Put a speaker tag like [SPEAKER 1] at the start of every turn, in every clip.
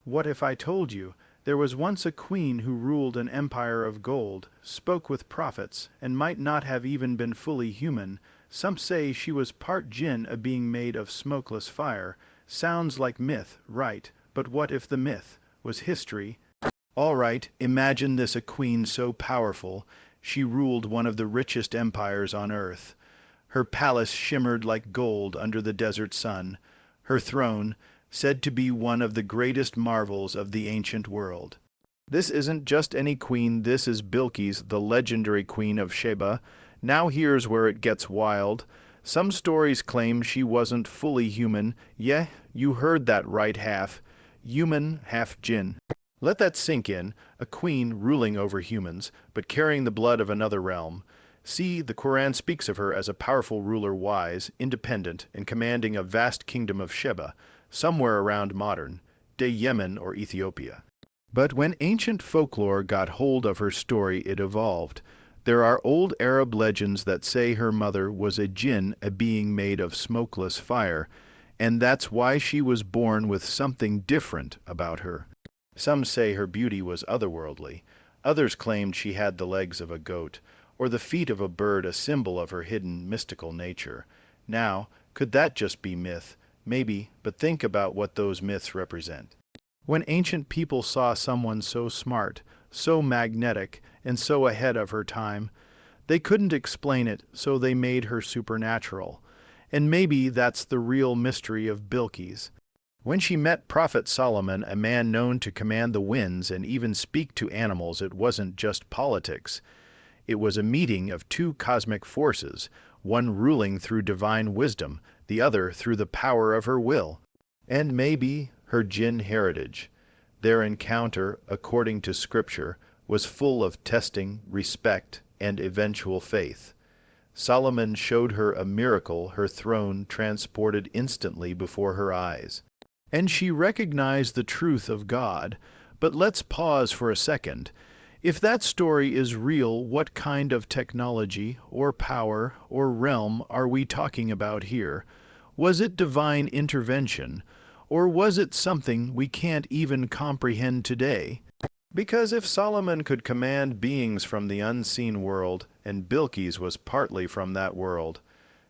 [SPEAKER 1] What if I told you there was once a queen who ruled an empire of gold, spoke with prophets, and might not have even been fully human? Some say she was part Jinn, a being made of smokeless fire. Sounds like myth, right, but what if the myth was history? All right, imagine this: a queen so powerful, she ruled one of the richest empires on earth. Her palace shimmered like gold under the desert sun. Her throne, said to be one of the greatest marvels of the ancient world. This isn't just any queen, this is Bilqis, the legendary Queen of Sheba. Now here's where it gets wild. Some stories claim she wasn't fully human. Yeah, you heard that right, half human, half jinn. Let that sink in: a queen ruling over humans, but carrying the blood of another realm. See, the Quran speaks of her as a powerful ruler, wise, independent, and commanding a vast kingdom of Sheba, somewhere around modern-day Yemen or Ethiopia. But when ancient folklore got hold of her story, it evolved. There are old Arab legends that say her mother was a jinn, a being made of smokeless fire, and that's why she was born with something different about her. Some say her beauty was otherworldly. Others claimed she had the legs of a goat, or the feet of a bird, a symbol of her hidden mystical nature. Now, could that just be myth? Maybe, but think about what those myths represent. When ancient people saw someone so smart, so magnetic, and so ahead of her time, they couldn't explain it, so they made her supernatural. And maybe that's the real mystery of Bilqis. When she met Prophet Sulaiman, a man known to command the winds and even speak to animals, it wasn't just politics. It was a meeting of two cosmic forces, one ruling through divine wisdom, the other through the power of her will, and maybe her jinn heritage. Their encounter, according to Scripture, was full of testing, respect, and eventual faith. Solomon showed her a miracle, her throne transported instantly before her eyes. And she recognized the truth of God. But let's pause for a second. If that story is real, what kind of technology, or power, or realm are we talking about here? Was it divine intervention, or was it something we can't even comprehend today? Because if Solomon could command beings from the unseen world, and Bilqis was partly from that world,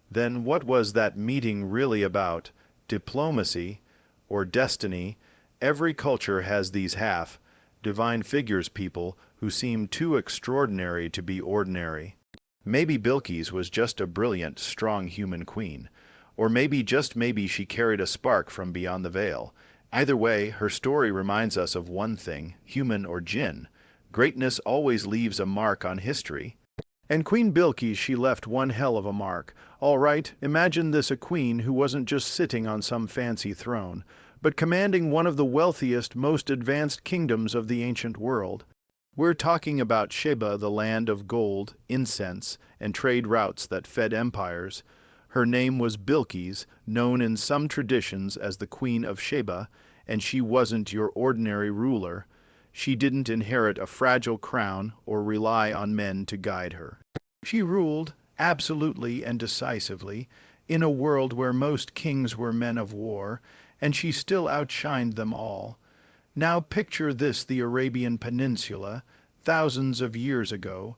[SPEAKER 1] then what was that meeting really about? Diplomacy, or destiny? Every culture has these divine figures, people who seem too extraordinary to be ordinary. Maybe Bilqis was just a brilliant, strong human queen. Or maybe, just maybe, she carried a spark from beyond the veil. Either way, her story reminds us of one thing: human or jinn, greatness always leaves a mark on history. And Queen Bilqis, she left one hell of a mark. All right, imagine this: a queen who wasn't just sitting on some fancy throne, but commanding one of the wealthiest, most advanced kingdoms of the ancient world. We're talking about Sheba, the land of gold, incense, and trade routes that fed empires. Her name was Bilqis, known in some traditions as the Queen of Sheba, and she wasn't your ordinary ruler. She didn't inherit a fragile crown or rely on men to guide her. She ruled, absolutely and decisively, in a world where most kings were men of war, and she still outshined them all. Now picture this: the Arabian Peninsula, thousands of years ago.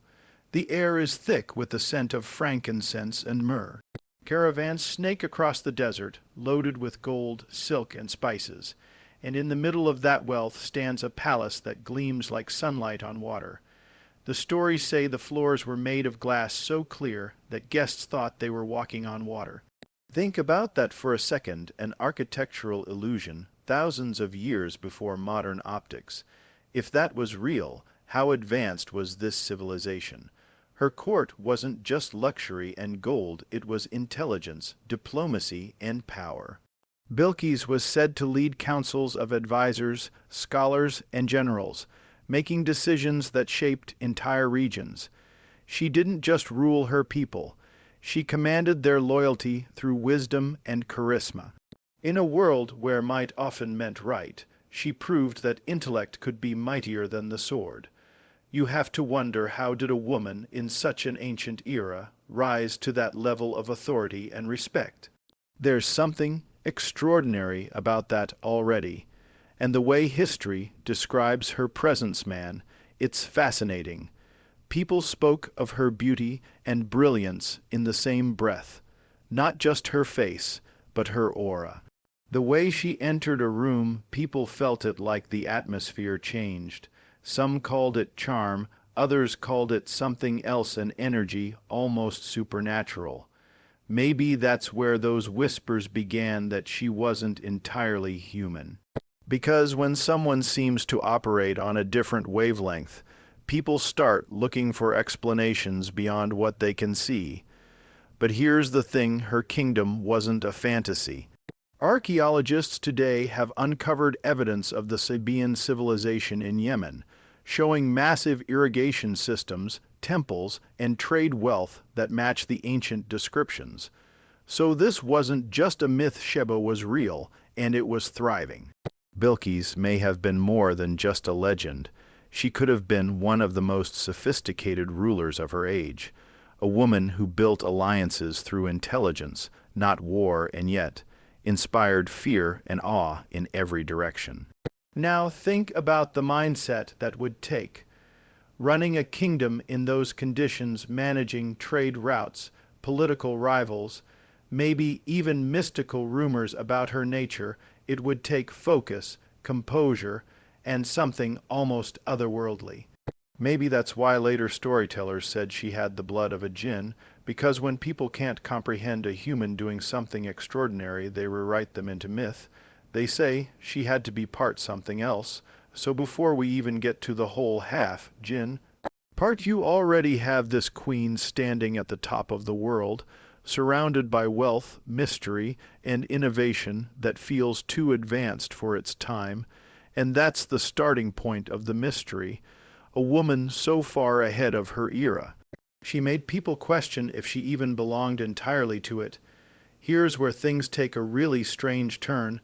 [SPEAKER 1] The air is thick with the scent of frankincense and myrrh. Caravans snake across the desert, loaded with gold, silk, and spices, and in the middle of that wealth stands a palace that gleams like sunlight on water. The stories say the floors were made of glass so clear that guests thought they were walking on water. Think about that for a second: an architectural illusion, thousands of years before modern optics. If that was real, how advanced was this civilization? Her court wasn't just luxury and gold, it was intelligence, diplomacy, and power. Bilqis was said to lead councils of advisors, scholars, and generals, making decisions that shaped entire regions. She didn't just rule her people. She commanded their loyalty through wisdom and charisma. In a world where might often meant right, she proved that intellect could be mightier than the sword. You have to wonder, how did a woman in such an ancient era rise to that level of authority and respect? There's something extraordinary about that already. and the way history describes her presence, man, it's fascinating. People spoke of her beauty and brilliance in the same breath, not just her face, but her aura. The way she entered a room, people felt it like the atmosphere changed. Some called it charm, others called it something else, an energy almost supernatural. Maybe that's where those whispers began that she wasn't entirely human. Because when someone seems to operate on a different wavelength, people start looking for explanations beyond what they can see. But here's the thing, her kingdom wasn't a fantasy. Archaeologists today have uncovered evidence of the Sabaean civilization in Yemen, showing massive irrigation systems, temples, and trade wealth that match the ancient descriptions. So this wasn't just a myth. Sheba was real, and it was thriving. Bilqis may have been more than just a legend. She could have been one of the most sophisticated rulers of her age, a woman who built alliances through intelligence, not war, and yet inspired fear and awe in every direction. Now think about the mindset that would take. Running a kingdom in those conditions, managing trade routes, political rivals, maybe even mystical rumors about her nature, it would take focus, composure, and something almost otherworldly. Maybe that's why later storytellers said she had the blood of a Jinn, because when people can't comprehend a human doing something extraordinary, they rewrite them into myth. They say she had to be part something else, so before we even get to the whole half, Jinn, part, you already have this queen standing at the top of the world, surrounded by wealth, mystery, and innovation that feels too advanced for its time, and that's the starting point of the mystery, a woman so far ahead of her era. She made people question if she even belonged entirely to it. Here's where things take a really strange turn.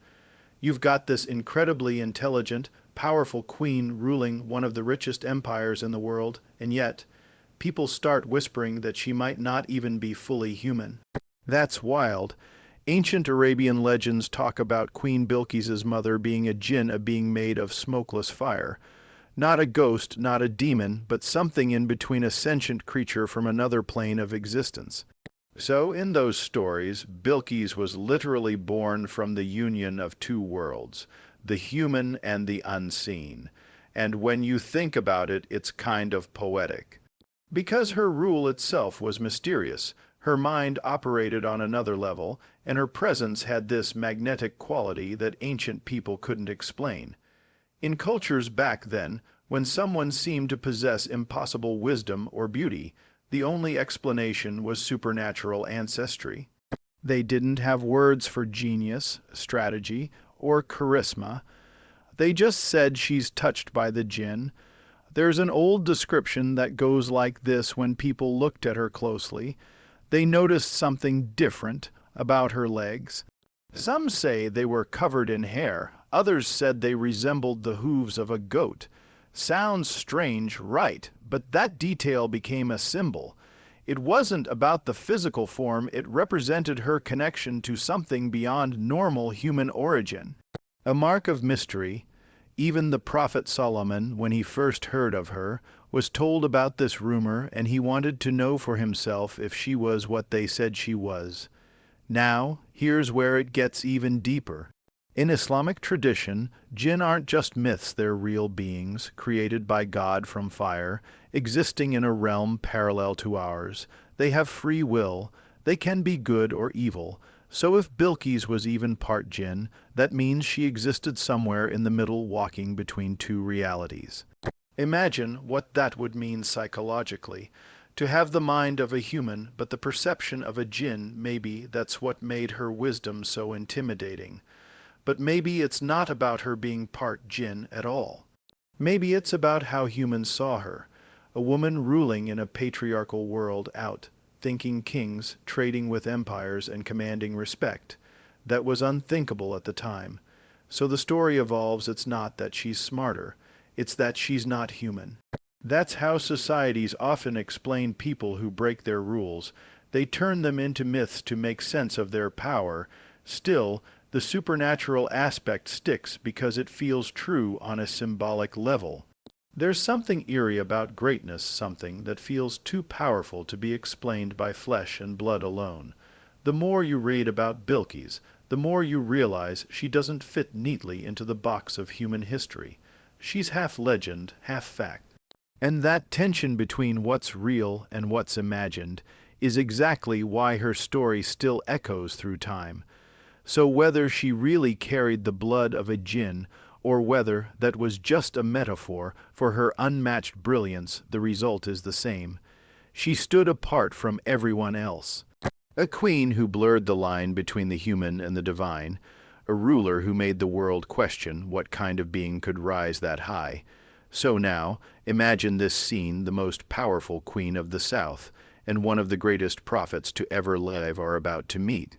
[SPEAKER 1] You've got this incredibly intelligent, powerful queen ruling one of the richest empires in the world, and yet people start whispering that she might not even be fully human. That's wild. Ancient Arabian legends talk about Queen Bilqis's mother being a jinn, a being made of smokeless fire. Not a ghost, not a demon, but something in between, a sentient creature from another plane of existence. So, in those stories, Bilqis was literally born from the union of two worlds, the human and the unseen. And when you think about it, it's kind of poetic. Because her rule itself was mysterious, her mind operated on another level, and her presence had this magnetic quality that ancient people couldn't explain. In cultures back then, when someone seemed to possess impossible wisdom or beauty, the only explanation was supernatural ancestry. They didn't have words for genius, strategy, or charisma. They just said she's touched by the jinn. There's an old description that goes like this: when people looked at her closely, they noticed something different about her legs. Some say they were covered in hair, others said they resembled the hooves of a goat. Sounds strange, right, but that detail became a symbol. It wasn't about the physical form, it represented her connection to something beyond normal human origin. A mark of mystery. Even the Prophet Sulaiman, when he first heard of her, was told about this rumor, and he wanted to know for himself if she was what they said she was. Now, here's where it gets even deeper. In Islamic tradition, jinn aren't just myths, they're real beings, created by God from fire, existing in a realm parallel to ours. They have free will, they can be good or evil. So if Bilqis was even part jinn, that means she existed somewhere in the middle, walking between two realities. Imagine what that would mean psychologically. To have the mind of a human, but the perception of a jinn. Maybe that's what made her wisdom so intimidating. But maybe it's not about her being part jinn at all. Maybe it's about how humans saw her, a woman ruling in a patriarchal world, out-thinking kings, trading with empires, and commanding respect. That was unthinkable at the time. So the story evolves. It's not that she's smarter, it's that she's not human. That's how societies often explain people who break their rules. They turn them into myths to make sense of their power. Still, The supernatural aspect sticks because it feels true on a symbolic level. There's something eerie about greatness, something that feels too powerful to be explained by flesh and blood alone. The more you read about Bilqis, the more you realize she doesn't fit neatly into the box of human history. She's half legend, half fact. And that tension between what's real and what's imagined is exactly why her story still echoes through time. So whether she really carried the blood of a Jinn, or whether that was just a metaphor for her unmatched brilliance, the result is the same. She stood apart from everyone else. A queen who blurred the line between the human and the divine, a ruler who made the world question what kind of being could rise that high. So now, imagine this scene: the most powerful queen of the South, and one of the greatest prophets to ever live are about to meet.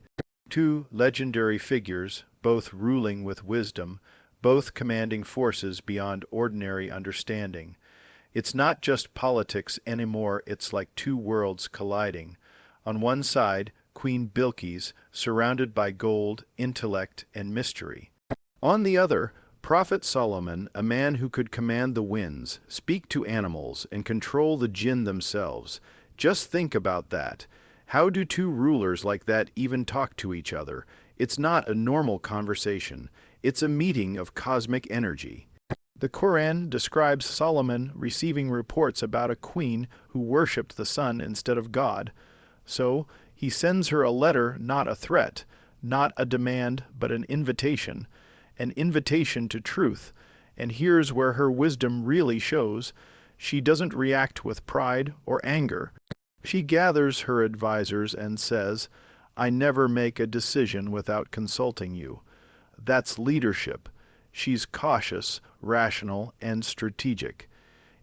[SPEAKER 1] Two legendary figures, both ruling with wisdom, both commanding forces beyond ordinary understanding. It's not just politics anymore, it's like two worlds colliding. On one side, Queen Bilqis, surrounded by gold, intellect, and mystery. On the other, Prophet Sulaiman, a man who could command the winds, speak to animals, and control the jinn themselves. Just think about that. How do two rulers like that even talk to each other? It's not a normal conversation. It's a meeting of cosmic energy. The Quran describes Solomon receiving reports about a queen who worshipped the sun instead of God. So he sends her a letter, not a threat, not a demand, but an invitation to truth. And here's where her wisdom really shows. She doesn't react with pride or anger. She gathers her advisors and says, "I never make a decision without consulting you." That's leadership. She's cautious, rational, and strategic.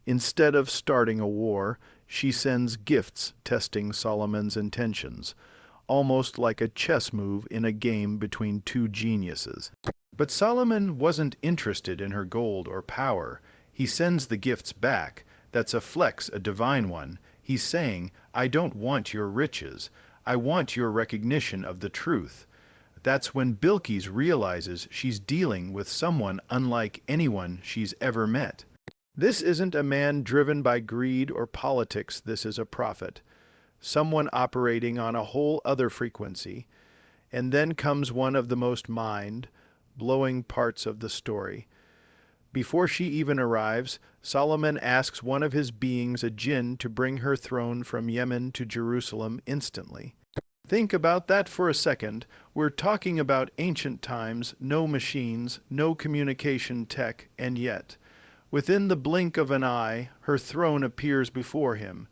[SPEAKER 1] Instead of starting a war, she sends gifts testing Solomon's intentions, almost like a chess move in a game between two geniuses. But Solomon wasn't interested in her gold or power. He sends the gifts back. That's a flex, a divine one. He's saying, "I don't want your riches. I want your recognition of the truth." That's when Bilqis realizes she's dealing with someone unlike anyone she's ever met. This isn't a man driven by greed or politics, this is a prophet. Someone operating on a whole other frequency. And then comes one of the most mind-blowing parts of the story. Before she even arrives, Solomon asks one of his beings, a jinn, to bring her throne from Yemen to Jerusalem instantly. Think about that for a second. We're talking about ancient times, no machines, no communication tech, and yet, within the blink of an eye, her throne appears before him.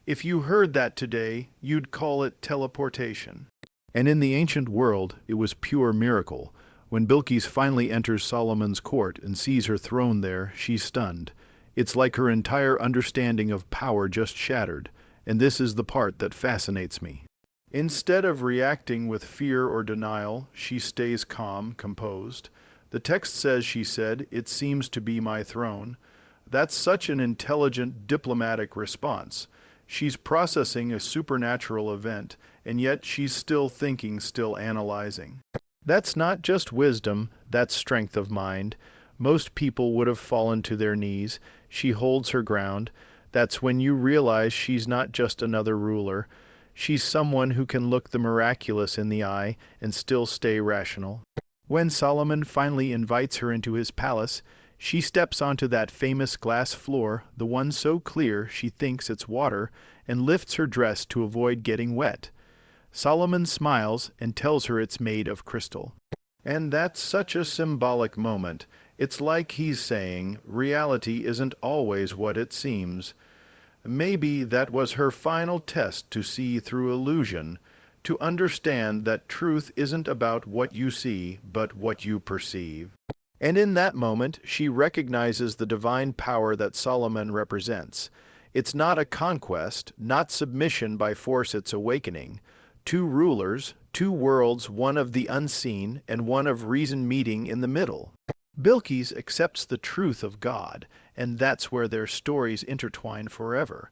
[SPEAKER 1] If you heard that today, you'd call it teleportation. And in the ancient world, it was pure miracle. When Bilqis finally enters Solomon's court and sees her throne there, she's stunned. It's like her entire understanding of power just shattered, and this is the part that fascinates me. Instead of reacting with fear or denial, she stays calm, composed. The text says she said, "It seems to be my throne." That's such an intelligent, diplomatic response. She's processing a supernatural event, and yet she's still thinking, still analyzing. That's not just wisdom, that's strength of mind. Most people would have fallen to their knees. She holds her ground. That's when you realize she's not just another ruler. She's someone who can look the miraculous in the eye and still stay rational. When Solomon finally invites her into his palace, she steps onto that famous glass floor, the one so clear she thinks it's water, and lifts her dress to avoid getting wet. Solomon smiles and tells her it's made of crystal. And that's such a symbolic moment. It's like he's saying, reality isn't always what it seems. Maybe that was her final test to see through illusion, to understand that truth isn't about what you see, but what you perceive. And in that moment, she recognizes the divine power that Solomon represents. It's not a conquest, not submission by force, it's awakening. Two rulers, two worlds, one of the unseen and one of reason meeting in the middle. Bilqis accepts the truth of God, and that's where their stories intertwine forever.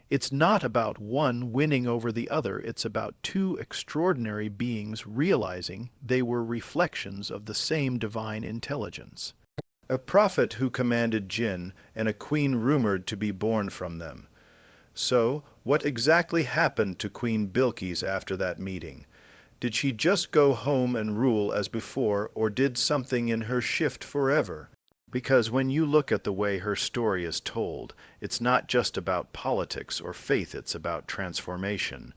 [SPEAKER 1] It's not about one winning over the other, it's about two extraordinary beings realizing they were reflections of the same divine intelligence. A prophet who commanded Jinn, and a queen rumored to be born from them. So, what exactly happened to Queen Bilqis after that meeting? Did she just go home and rule as before, or did something in her shift forever? Because when you look at the way her story is told, it's not just about politics or faith, it's about transformation.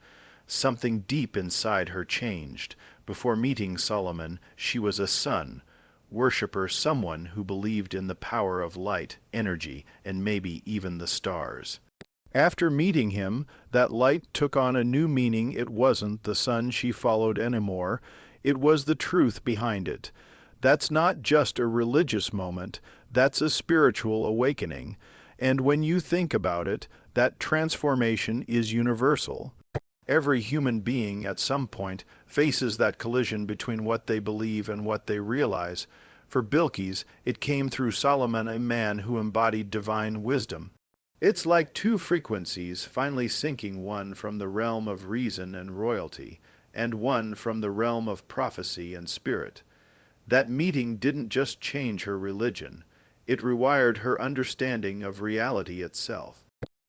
[SPEAKER 1] Something deep inside her changed. Before meeting Solomon, she was a son, worshipper, someone who believed in the power of light, energy, and maybe even the stars. After meeting him, that light took on a new meaning. It wasn't the sun she followed anymore, it was the truth behind it. That's not just a religious moment, that's a spiritual awakening. And when you think about it, that transformation is universal. Every human being at some point faces that collision between what they believe and what they realize. For Bilqis, it came through Solomon, a man who embodied divine wisdom. It's like two frequencies finally syncing, one from the realm of reason and royalty, and one from the realm of prophecy and spirit. That meeting didn't just change her religion, it rewired her understanding of reality itself.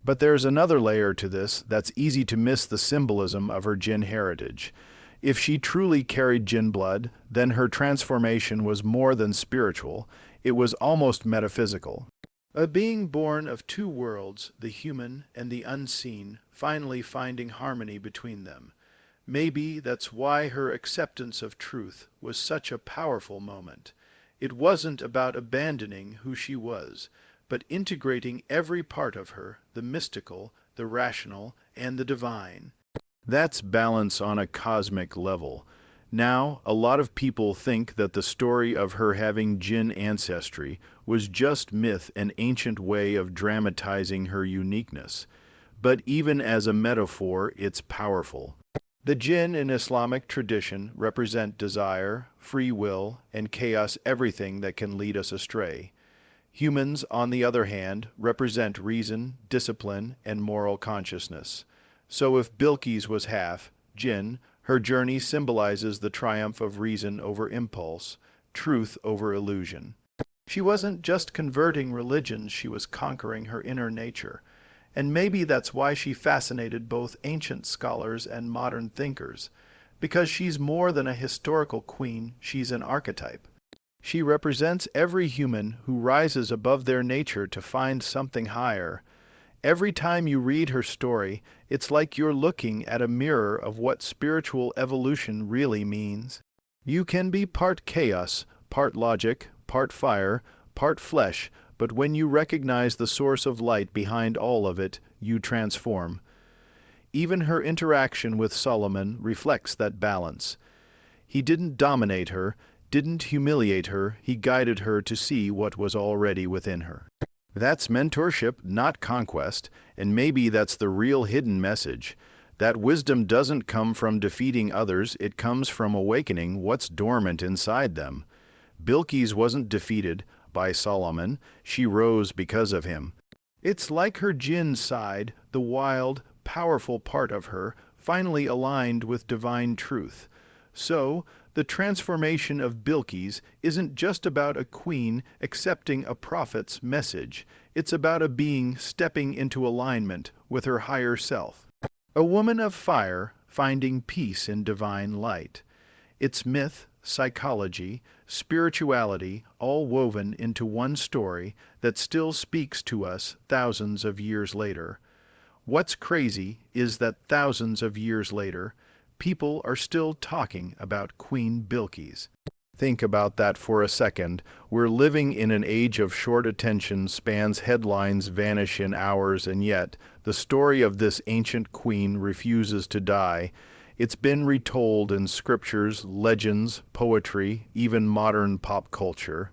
[SPEAKER 1] But there's another layer to this that's easy to miss: the symbolism of her Jinn heritage. If she truly carried Jinn blood, then her transformation was more than spiritual, it was almost metaphysical. A being born of two worlds, the human and the unseen, finally finding harmony between them. Maybe that's why her acceptance of truth was such a powerful moment. It wasn't about abandoning who she was, but integrating every part of her, the mystical, the rational, and the divine. That's balance on a cosmic level. Now, a lot of people think that the story of her having Jinn ancestry was just myth, an ancient way of dramatizing her uniqueness. But even as a metaphor, it's powerful. The Jinn in Islamic tradition represent desire, free will, and chaos, everything that can lead us astray. Humans, on the other hand, represent reason, discipline, and moral consciousness. So if Bilqis was half Jinn, her journey symbolizes the triumph of reason over impulse, truth over illusion. She wasn't just converting religions, she was conquering her inner nature. And maybe that's why she fascinated both ancient scholars and modern thinkers. Because she's more than a historical queen, she's an archetype. She represents every human who rises above their nature to find something higher. Every time you read her story, it's like you're looking at a mirror of what spiritual evolution really means. You can be part chaos, part logic, part fire, part flesh, but when you recognize the source of light behind all of it, you transform. Even her interaction with Solomon reflects that balance. He didn't dominate her, didn't humiliate her, he guided her to see what was already within her. That's mentorship, not conquest, and maybe that's the real hidden message. That wisdom doesn't come from defeating others, it comes from awakening what's dormant inside them. Bilqis wasn't defeated by Solomon, she rose because of him. It's like her Jinn side, the wild, powerful part of her, finally aligned with divine truth. So, the transformation of Bilqis isn't just about a queen accepting a prophet's message. It's about a being stepping into alignment with her higher self. A woman of fire finding peace in divine light. It's myth, psychology, spirituality, all woven into one story that still speaks to us thousands of years later. What's crazy is that thousands of years later, people are still talking about Queen Bilqis. Think about that for a second. We're living in an age of short attention spans, headlines vanish in hours, and yet the story of this ancient queen refuses to die. It's been retold in scriptures, legends, poetry, even modern pop culture.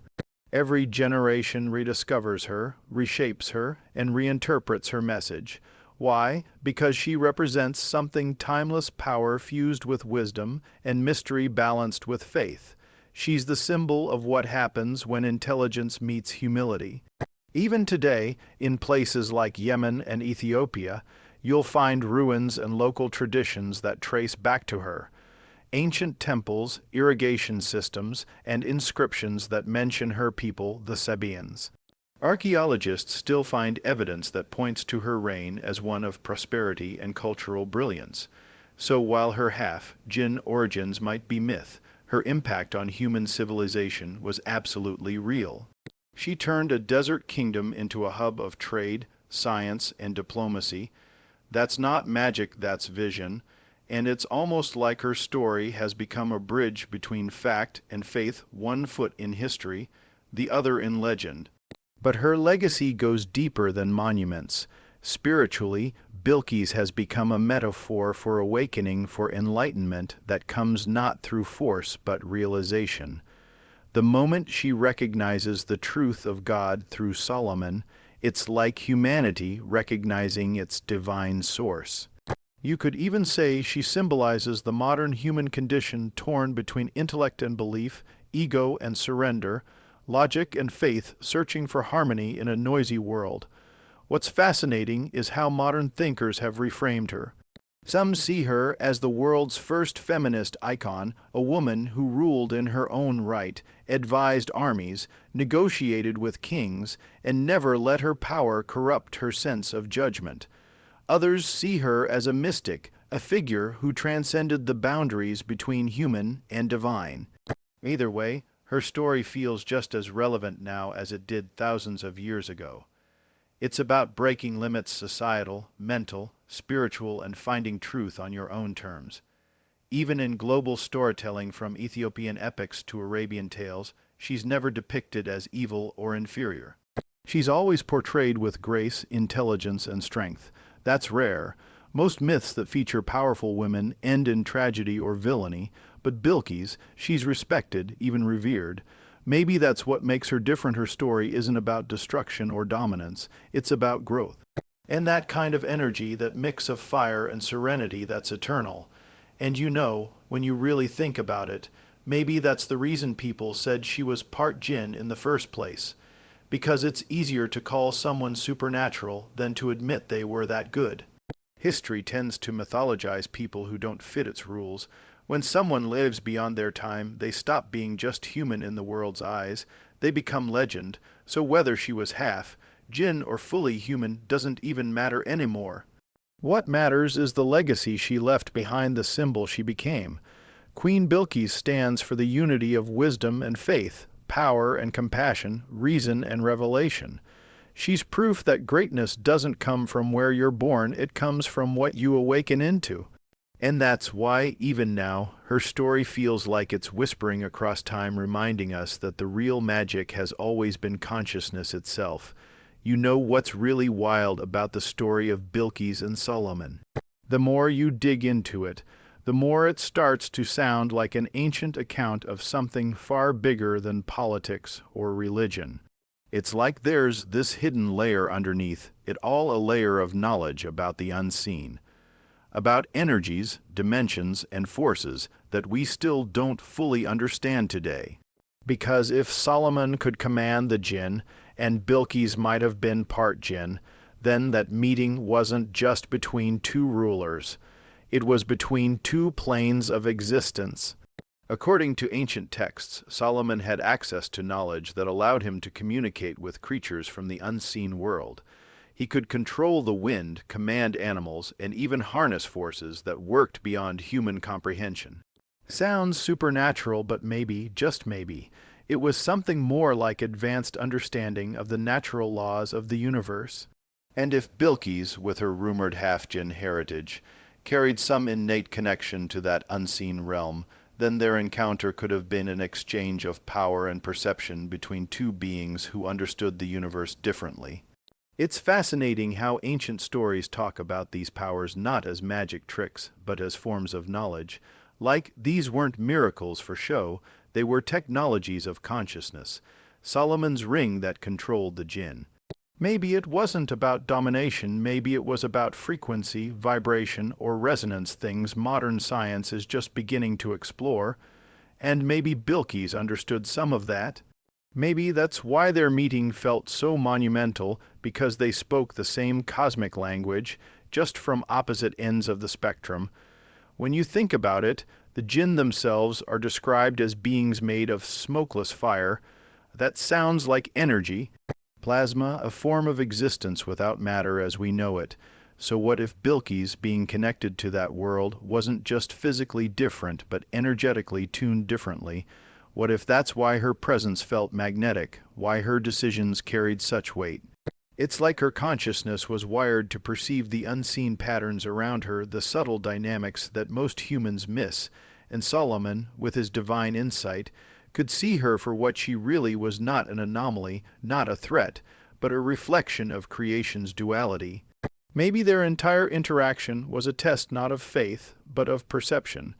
[SPEAKER 1] Every generation rediscovers her, reshapes her, and reinterprets her message. Why? Because she represents something timeless: power fused with wisdom and mystery balanced with faith. She's the symbol of what happens when intelligence meets humility. Even today, in places like Yemen and Ethiopia, you'll find ruins and local traditions that trace back to her. Ancient temples, irrigation systems, and inscriptions that mention her people, the Sabaeans. Archaeologists still find evidence that points to her reign as one of prosperity and cultural brilliance. So while her Jinn origins might be myth, her impact on human civilization was absolutely real. She turned a desert kingdom into a hub of trade, science, and diplomacy. That's not magic, that's vision. And it's almost like her story has become a bridge between fact and faith, one foot in history, the other in legend. But her legacy goes deeper than monuments. Spiritually, Bilqis has become a metaphor for awakening, for enlightenment that comes not through force but realization. The moment she recognizes the truth of God through Solomon, it's like humanity recognizing its divine source. You could even say she symbolizes the modern human condition torn between intellect and belief, ego and surrender, logic and faith searching for harmony in a noisy world. What's fascinating is how modern thinkers have reframed her. Some see her as the world's first feminist icon, a woman who ruled in her own right, advised armies, negotiated with kings, and never let her power corrupt her sense of judgment. Others see her as a mystic, a figure who transcended the boundaries between human and divine. Either way, her story feels just as relevant now as it did thousands of years ago. It's about breaking limits, societal, mental, spiritual, and finding truth on your own terms. Even in global storytelling, from Ethiopian epics to Arabian tales, she's never depicted as evil or inferior. She's always portrayed with grace, intelligence, and strength. That's rare. Most myths that feature powerful women end in tragedy or villainy, but Bilqis, she's respected, even revered. Maybe that's what makes her different. Her story isn't about destruction or dominance, it's about growth. And that kind of energy, that mix of fire and serenity that's eternal. And when you really think about it, maybe that's the reason people said she was part Jinn in the first place. Because it's easier to call someone supernatural than to admit they were that good. History tends to mythologize people who don't fit its rules. When someone lives beyond their time, they stop being just human in the world's eyes. They become legend. So whether she was Jinn or fully human doesn't even matter anymore. What matters is the legacy she left behind, the symbol she became. Queen Bilqis stands for the unity of wisdom and faith, power and compassion, reason and revelation. She's proof that greatness doesn't come from where you're born, it comes from what you awaken into. And that's why, even now, her story feels like it's whispering across time, reminding us that the real magic has always been consciousness itself. You know what's really wild about the story of Bilqis and Solomon? The more you dig into it, the more it starts to sound like an ancient account of something far bigger than politics or religion. It's like there's this hidden layer underneath it all, a layer of knowledge about the unseen, about energies, dimensions, and forces that we still don't fully understand today. Because if Solomon could command the Jinn, and Bilqis might have been part Jinn, then that meeting wasn't just between two rulers. It was between two planes of existence. According to ancient texts, Solomon had access to knowledge that allowed him to communicate with creatures from the unseen world. He could control the wind, command animals, and even harness forces that worked beyond human comprehension. Sounds supernatural, but maybe, just maybe, it was something more like advanced understanding of the natural laws of the universe. And if Bilqis, with her rumored Jinn heritage, carried some innate connection to that unseen realm, then their encounter could have been an exchange of power and perception between two beings who understood the universe differently. It's fascinating how ancient stories talk about these powers not as magic tricks, but as forms of knowledge. Like these weren't miracles for show, they were technologies of consciousness. Solomon's ring that controlled the Jinn. Maybe it wasn't about domination, maybe it was about frequency, vibration, or resonance, things modern science is just beginning to explore. And maybe Bilqis understood some of that. Maybe that's why their meeting felt so monumental, because they spoke the same cosmic language, just from opposite ends of the spectrum. When you think about it, the Jinn themselves are described as beings made of smokeless fire. That sounds like energy. Plasma, a form of existence without matter as we know it. So what if Bilqis, being connected to that world, wasn't just physically different, but energetically tuned differently? What if that's why her presence felt magnetic, why her decisions carried such weight? It's like her consciousness was wired to perceive the unseen patterns around her, the subtle dynamics that most humans miss, and Solomon, with his divine insight, could see her for what she really was, not an anomaly, not a threat, but a reflection of creation's duality. Maybe their entire interaction was a test not of faith, but of perception.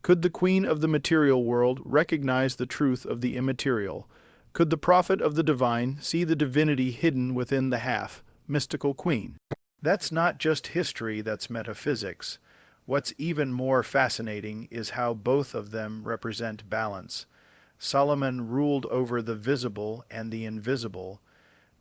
[SPEAKER 1] Could the queen of the material world recognize the truth of the immaterial? Could the prophet of the divine see the divinity hidden within the mystical queen? That's not just history, that's metaphysics. What's even more fascinating is how both of them represent balance. Solomon ruled over the visible and the invisible.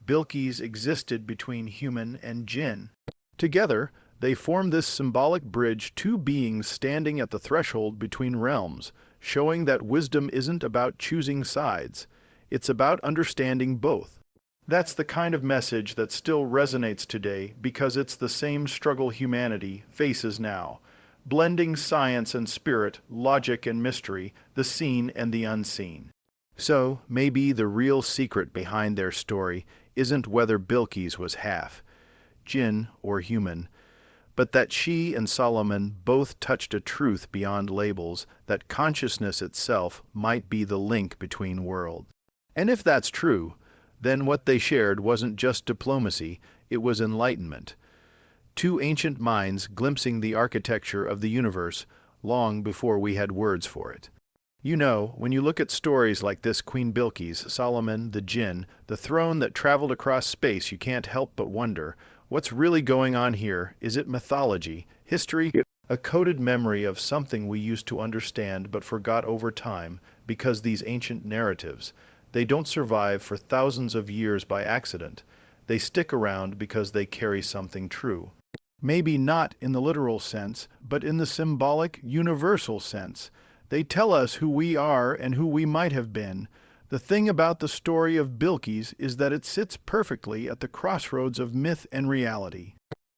[SPEAKER 1] Bilqis existed between human and jinn. Together, they form this symbolic bridge, two beings standing at the threshold between realms, showing that wisdom isn't about choosing sides. It's about understanding both. That's the kind of message that still resonates today because it's the same struggle humanity faces now. Blending science and spirit, logic and mystery, the seen and the unseen. So, maybe the real secret behind their story isn't whether Bilqis was half jinn or human, but that she and Solomon both touched a truth beyond labels, that consciousness itself might be the link between worlds. And if that's true, then what they shared wasn't just diplomacy, it was enlightenment. Two ancient minds glimpsing the architecture of the universe long before we had words for it. You know, when you look at stories like this Queen Bilqis, Solomon, the Jinn, the throne that traveled across space, you can't help but wonder, what's really going on here? Is it mythology, history, a coded memory of something we used to understand but forgot over time? Because these ancient narratives, they don't survive for thousands of years by accident. They stick around because they carry something true. Maybe not in the literal sense, but in the symbolic, universal sense. They tell us who we are and who we might have been. The thing about the story of Bilqis is that it sits perfectly at the crossroads of myth and reality.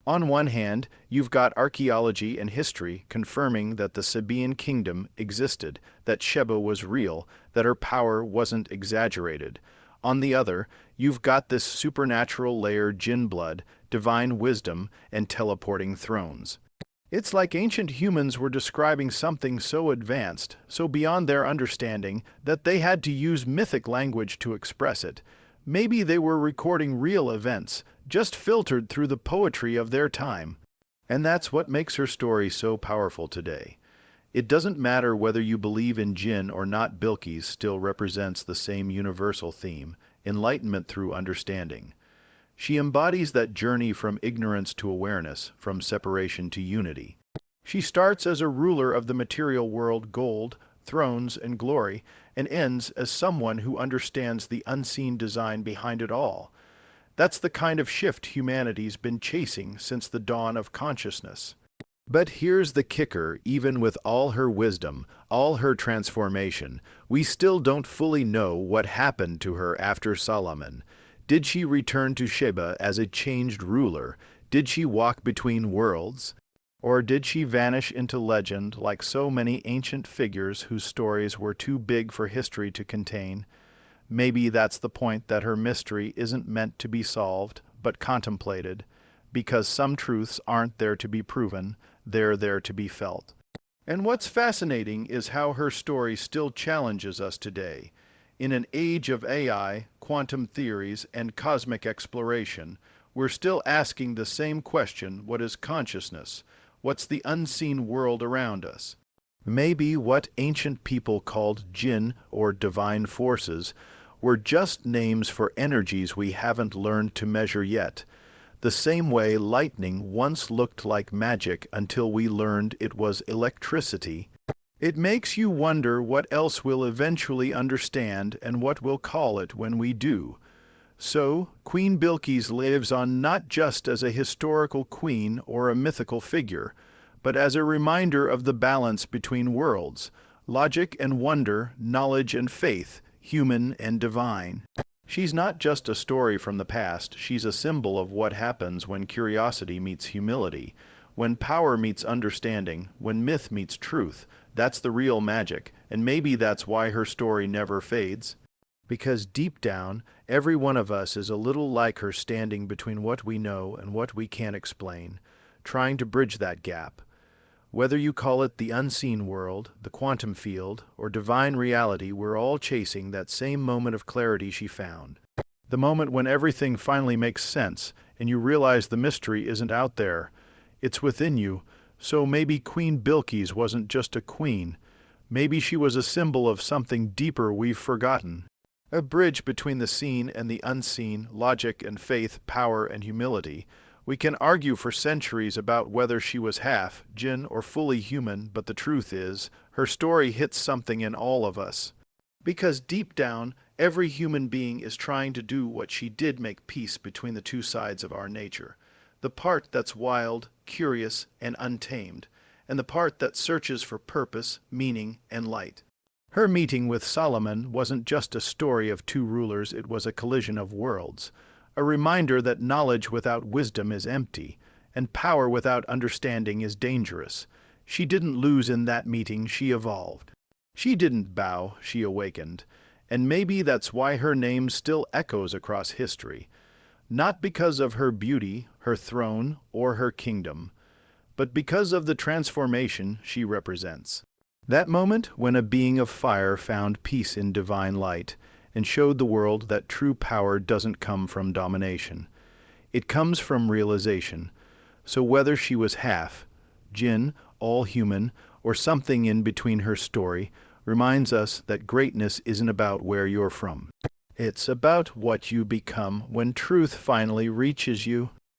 [SPEAKER 1] On one hand, you've got archaeology and history confirming that the Sabaean kingdom existed, that Sheba was real, that her power wasn't exaggerated. On the other, you've got this supernatural layer, jinn blood, divine wisdom, and teleporting thrones. It's like ancient humans were describing something so advanced, so beyond their understanding, that they had to use mythic language to express it. Maybe they were recording real events, just filtered through the poetry of their time. And that's what makes her story so powerful today. It doesn't matter whether you believe in Jinn or not, Bilqis still represents the same universal theme, enlightenment through understanding. She embodies that journey from ignorance to awareness, from separation to unity. She starts as a ruler of the material world, gold, thrones, and glory, and ends as someone who understands the unseen design behind it all. That's the kind of shift humanity's been chasing since the dawn of consciousness. But here's the kicker: even with all her wisdom, all her transformation, we still don't fully know what happened to her after Solomon. Did she return to Sheba as a changed ruler? Did she walk between worlds? Or did she vanish into legend like so many ancient figures whose stories were too big for history to contain? Maybe that's the point, that her mystery isn't meant to be solved, but contemplated, because some truths aren't there to be proven, they're there to be felt. And what's fascinating is how her story still challenges us today. In an age of AI, quantum theories, and cosmic exploration, we're still asking the same question: what is consciousness? What's the unseen world around us? Maybe what ancient people called Jinn, or divine forces, were just names for energies we haven't learned to measure yet. The same way lightning once looked like magic until we learned it was electricity. It makes you wonder what else we'll eventually understand and what we'll call it when we do. So, Queen Bilqis lives on not just as a historical queen or a mythical figure, but as a reminder of the balance between worlds, logic and wonder, knowledge and faith, human and divine. She's not just a story from the past, she's a symbol of what happens when curiosity meets humility, when power meets understanding, when myth meets truth. That's the real magic, and maybe that's why her story never fades. Because deep down, every one of us is a little like her, standing between what we know and what we can't explain, trying to bridge that gap. Whether you call it the unseen world, the quantum field, or divine reality, we're all chasing that same moment of clarity she found. The moment when everything finally makes sense, and you realize the mystery isn't out there, it's within you. So maybe Queen Bilqis wasn't just a queen. Maybe she was a symbol of something deeper we've forgotten. A bridge between the seen and the unseen, logic and faith, power and humility. We can argue for centuries about whether she was half Jinn or fully human, but the truth is, her story hits something in all of us. Because deep down, every human being is trying to do what she did: make peace between the two sides of our nature. The part that's wild, curious, and untamed, and the part that searches for purpose, meaning, and light. Her meeting with Solomon wasn't just a story of two rulers, it was a collision of worlds. A reminder that knowledge without wisdom is empty, and power without understanding is dangerous. She didn't lose in that meeting, she evolved. She didn't bow, she awakened. And maybe that's why her name still echoes across history. Not because of her beauty, her throne, or her kingdom, but because of the transformation she represents. That moment when a being of fire found peace in divine light, and showed the world that true power doesn't come from domination. It comes from realization. So whether she was half, Jinn, all human, or something in between, her story reminds us that greatness isn't about where you're from. It's about what you become when truth finally reaches you.